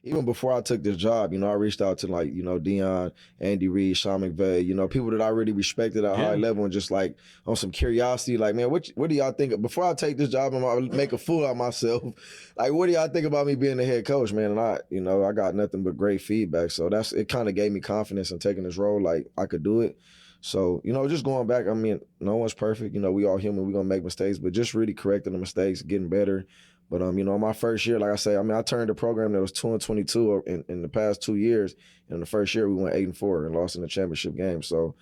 even before I took this job, I reached out to like, Deon, Andy Reid, Sean McVay, people that I really respected at a high level and just like on some curiosity, like, man, what do y'all think? Before I take this job, I'm gonna make a fool out of myself. Like, what do y'all think about me being the head coach, man? And I got nothing but great feedback. So it kind of gave me confidence in taking this role. Like I could do it. So, just going back, I mean, no one's perfect. We all human. We're going to make mistakes, but just really correcting the mistakes, getting better. But, my first year, like I say, I turned a program that was 2-22 in the past 2 years. And in the first year, we went 8-4 and lost in the championship game. So,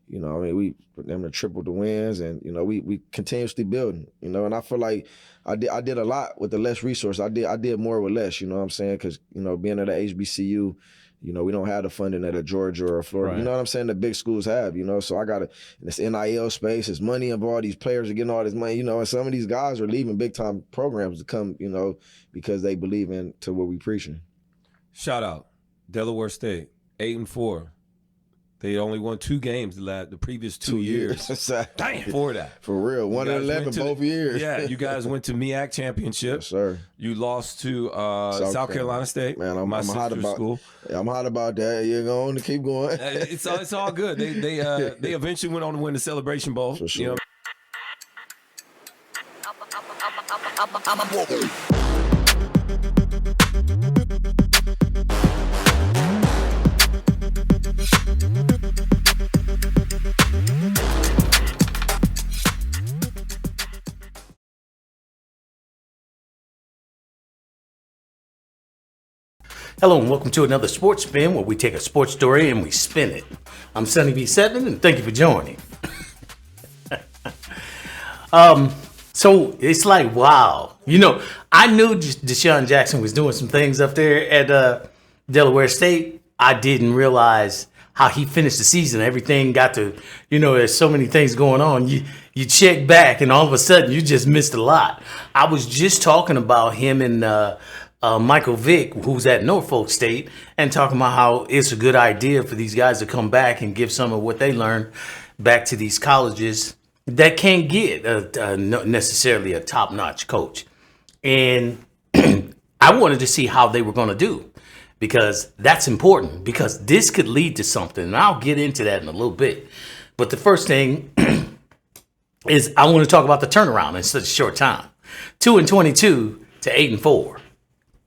we put them to triple the wins and, we continuously building, and I feel like I did a lot with the less resources. I did more with less, you know what I'm saying? Because, being at a HBCU, we don't have the funding that a Georgia or a Florida. Right. You know what I'm saying? The big schools have, So I got this NIL space, there's money involved, these players are getting all this money, and some of these guys are leaving big time programs to come, because they believe into what we preaching. Shout out. Delaware State, 8-4. They only won 2 games the previous 2 years. Damn. For that. For real. 1-11 both years. Yeah, you guys went to MEAC championship. Yes, sir. You lost to South Carolina State. Man, I'm hot about school. I'm hot about that. You're going to keep going. It's all good. They eventually went on to win the Celebration Bowl. For sure. Hello and welcome to another Sports Spin, where we take a sports story and we spin it. I'm Sun-EB7 and thank you for joining. So it's like, wow. I knew Desean Jackson was doing some things up there at Delaware State. I didn't realize how he finished the season. Everything got to, there's so many things going on. You check back and all of a sudden you just missed a lot. I was just talking about him and Michael Vick, who's at Norfolk State, and talking about how it's a good idea for these guys to come back and give some of what they learned back to these colleges that can't get necessarily a top-notch coach. And I wanted to see how they were going to do, because that's important, because this could lead to something. And I'll get into that in a little bit. But the first thing is I want to talk about the turnaround in such a short time. 2-22 to 8-4.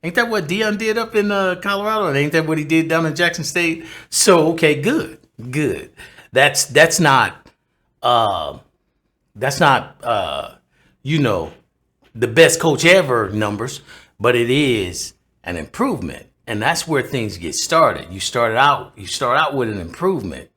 Ain't that what Deon did up in Colorado? And ain't that what he did down in Jackson State? So, okay, good. That's not the best coach ever numbers, but it is an improvement. And that's where things get started. You start out with an improvement,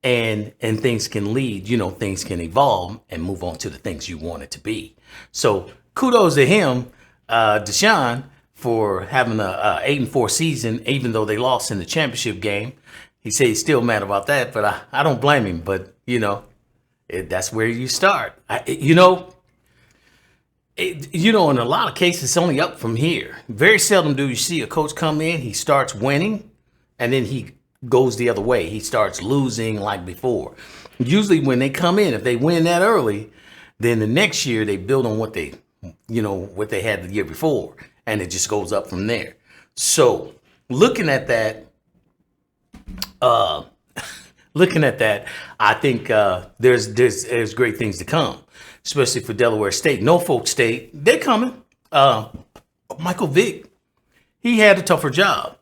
and things can lead, things can evolve and move on to the things you want it to be. So kudos to him, Desean, for having a 8-4 season, even though they lost in the championship game. He said he's still mad about that, but I don't blame him. But, that's where you start. In a lot of cases, it's only up from here. Very seldom do you see a coach come in, he starts winning, and then he goes the other way. He starts losing like before. Usually when they come in, if they win that early, then the next year they build on what they had the year before. And it just goes up from there. So looking at that, I think there's great things to come, especially for Delaware State. Norfolk State, they're coming. Michael Vick, he had a tougher job.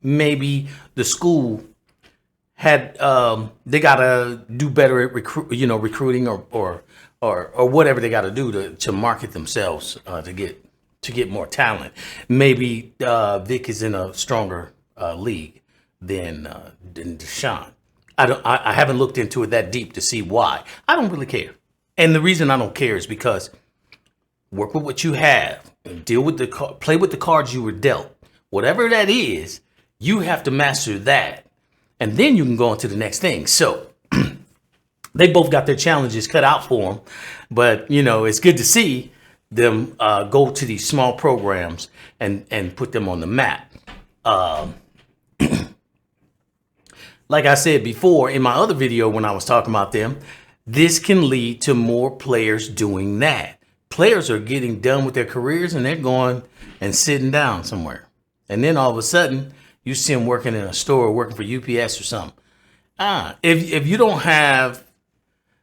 Maybe the school had they gotta do better at recruiting or whatever they gotta do to market themselves to get more talent. Maybe Vic is in a stronger league than Desean. I haven't looked into it that deep to see why. I don't really care. And the reason I don't care is because work with what you have and play with the cards you were dealt. Whatever that is, you have to master that. And then you can go on to the next thing. So they both got their challenges cut out for them. But, it's good to see them go to these small programs and put them on the map. Like I said before in my other video when I was talking about them, this can lead to more players doing that. Players are getting done with their careers and they're going and sitting down somewhere. And then all of a sudden, you see him working in a store, working for UPS or something. If you don't have,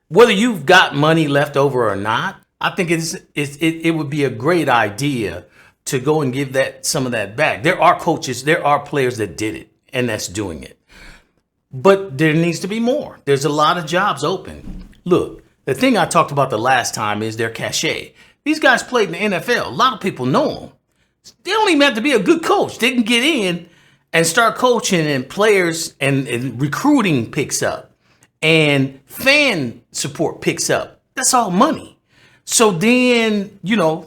whether you've got money left over or not, I think it would be a great idea to go and give that some of that back. There are coaches, there are players that did it and that's doing it. But there needs to be more. There's a lot of jobs open. Look, the thing I talked about the last time is their cachet. These guys played in the NFL. A lot of people know them. They don't even have to be a good coach. They can get in and start coaching, and players and recruiting picks up and fan support picks up. That's all money. So then,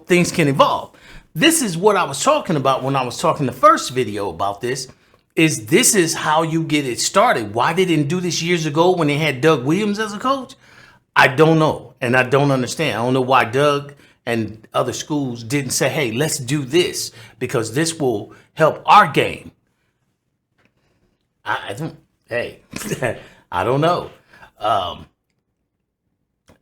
things can evolve. This is what I was talking about when I was talking the first video about this. This is how you get it started. Why they didn't do this years ago when they had Doug Williams as a coach? I don't know. And I don't understand. I don't know why Doug and other schools didn't say, hey, let's do this because this will help our game. I don't know.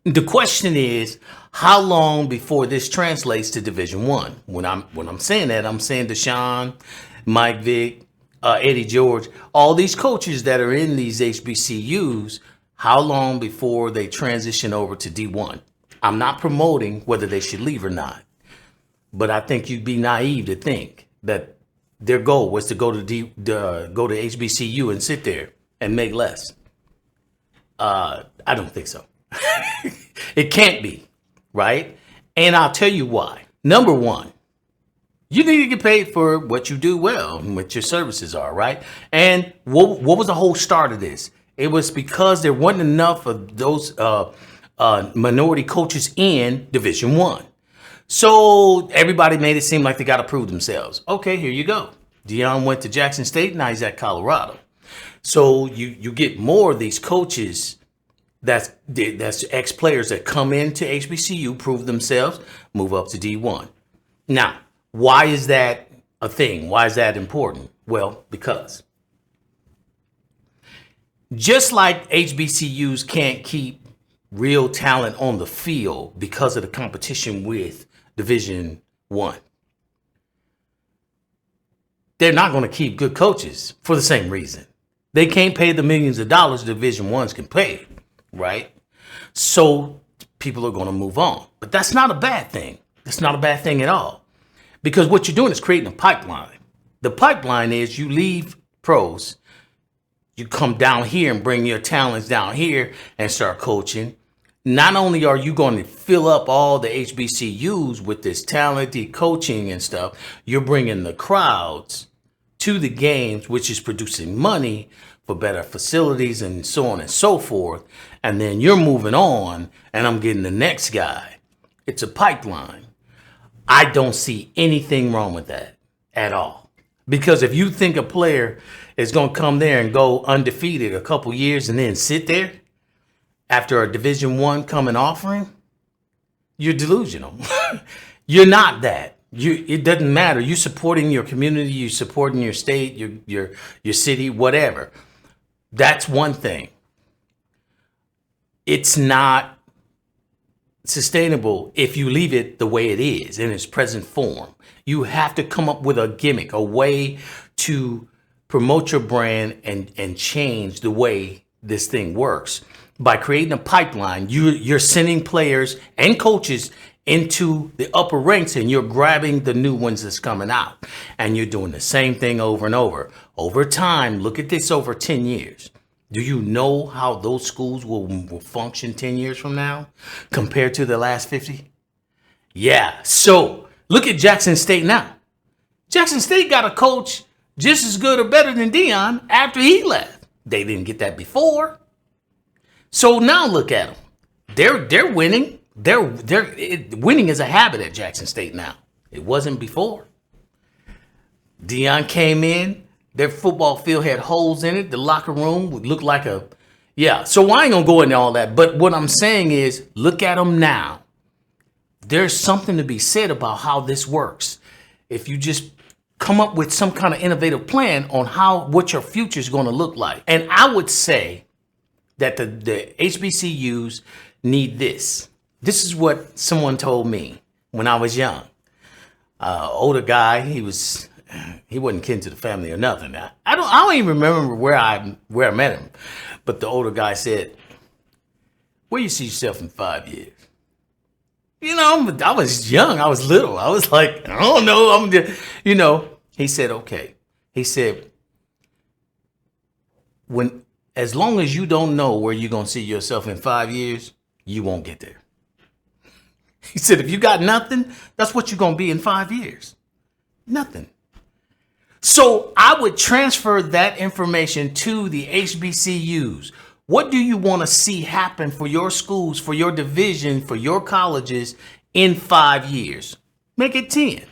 The question is, how long before this translates to Division I? When I'm saying that, I'm saying Desean, Mike Vick, Eddie George, all these coaches that are in these HBCUs, how long before they transition over to D1? I'm not promoting whether they should leave or not, but I think you'd be naive to think that their goal was to go to HBCU and sit there and make less. I don't think so. It can't be, right? And I'll tell you why. Number one, you need to get paid for what you do well and what your services are, right? And what was the whole start of this? It was because there wasn't enough of those minority coaches in Division I. So everybody made it seem like they got to prove themselves. Okay, here you go. Desean went to Jackson State, now he's at Colorado. So you get more of these coaches that's ex-players that come into HBCU, prove themselves, move up to D1. Now, why is that a thing? Why is that important? Well, because just like HBCUs can't keep real talent on the field because of the competition with Division I, they're not going to keep good coaches for the same reason. They can't pay the millions of dollars Division I's can pay, right? So people are going to move on. But that's not a bad thing. That's not a bad thing at all. Because what you're doing is creating a pipeline. The pipeline is you leave pros, you come down here and bring your talents down here and start coaching. Not only are you going to fill up all the HBCUs with this talented coaching and stuff, you're bringing the crowds to the games, which is producing money for better facilities and so on and so forth. And then you're moving on and I'm getting the next guy. It's a pipeline. I don't see anything wrong with that at all. Because if you think a player is going to come there and go undefeated a couple years and then sit there after a Division I coming offering, you're delusional. You're not that. It doesn't matter. You're supporting your community, you're supporting your state, your city, whatever. That's one thing. It's not sustainable if you leave it the way it is in its present form. You have to come up with a gimmick, a way to promote your brand and change the way this thing works. By creating a pipeline, you're sending players and coaches into the upper ranks and you're grabbing the new ones that's coming out. And you're doing the same thing over and over. Over time, look at this over 10 years. Do you know how those schools will function 10 years from now compared to the last 50? Yeah, so look at Jackson State now. Jackson State got a coach just as good or better than Desean after he left. They didn't get that before. So now look at them. They're winning. Winning is a habit at Jackson State now. It wasn't before. Desean came in. Their football field had holes in it. The locker room would look like a, yeah. So I ain't gonna go into all that. But what I'm saying is, look at them now. There's something to be said about how this works. If you just come up with some kind of innovative plan on what your future is going to look like. And I would say that the HBCUs need this. This is what someone told me when I was young. Older guy, he was he wasn't kin to the family or nothing. I don't even remember where I met him. But the older guy said, where you see yourself in 5 years? You know, I was young. I was little. I was like, I don't know. I'm just, you know. He said, okay. He said, as long as you don't know where you're going to see yourself in 5 years, you won't get there. He said, if you got nothing, that's what you're going to be in 5 years. Nothing. So I would transfer that information to the HBCUs. What do you want to see happen for your schools, for your division, for your colleges in 5 years? Make it 10.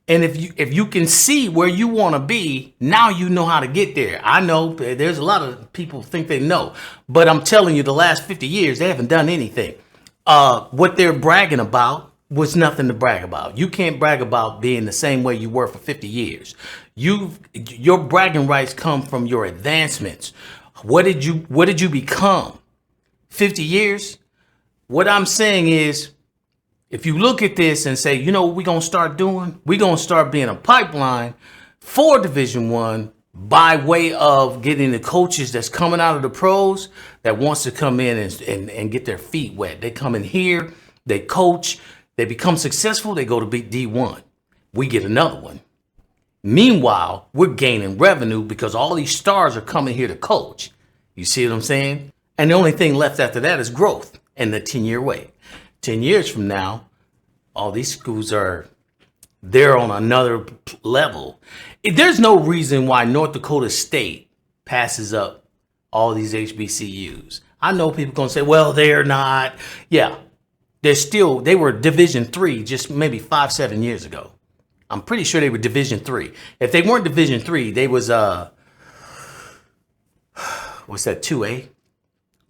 And if you can see where you want to be, now you know how to get there. I know there's a lot of people think they know, but I'm telling you, the last 50 years, they haven't done anything. What they're bragging about was nothing to brag about. You can't brag about being the same way you were for 50 years. Your bragging rights come from your advancements. What did you become? 50 years? What I'm saying is, if you look at this and say, you know what we're going to start doing? We're going to start being a pipeline for Division I by way of getting the coaches that's coming out of the pros that wants to come in and get their feet wet. They come in here, they coach, they become successful, they go to beat D1. We get another one. Meanwhile, we're gaining revenue because all these stars are coming here to coach. You see what I'm saying? And the only thing left after that is growth and the 10-year wait. 10 years from now, all these schools they're on another level. There's no reason why North Dakota State passes up all these HBCUs. I know people going to say, well, they're not. Yeah, they were Division III just maybe 5-7 years ago. I'm pretty sure they were Division III. If they weren't Division III, they was, what's that, 2A?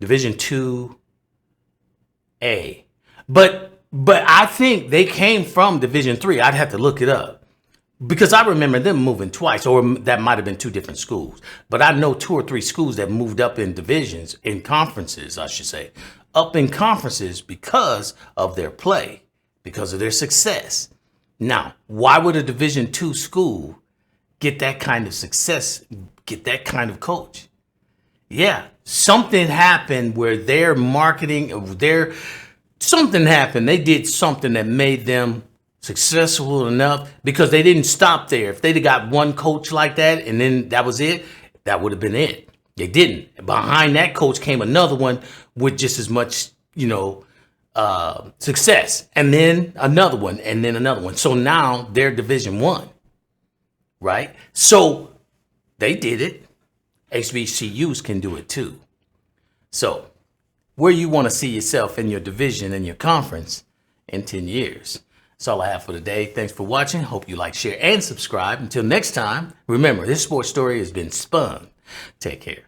Division 2A. But I think they came from Division III. I'd have to look it up because I remember them moving twice, or that might have been two different schools. But I know 2 or 3 schools that moved up in divisions, in conferences, I should say, up in conferences because of their play, because of their success. Now, why would a Division II school get that kind of success, get that kind of coach? Yeah, something happened where their marketing, something happened. They did something that made them successful enough because they didn't stop there. If they'd have got one coach like that and then that was it, that would have been it. They didn't. Behind that coach came another one with just as much, success. And then another one and then another one. So now they're Division I, right? So they did it. HBCUs can do it too. So where you want to see yourself in your division and your conference in 10 years. That's all I have for today. Thanks for watching. Hope you like, share, and subscribe. Until next time, remember, this sports story has been spun. Take care.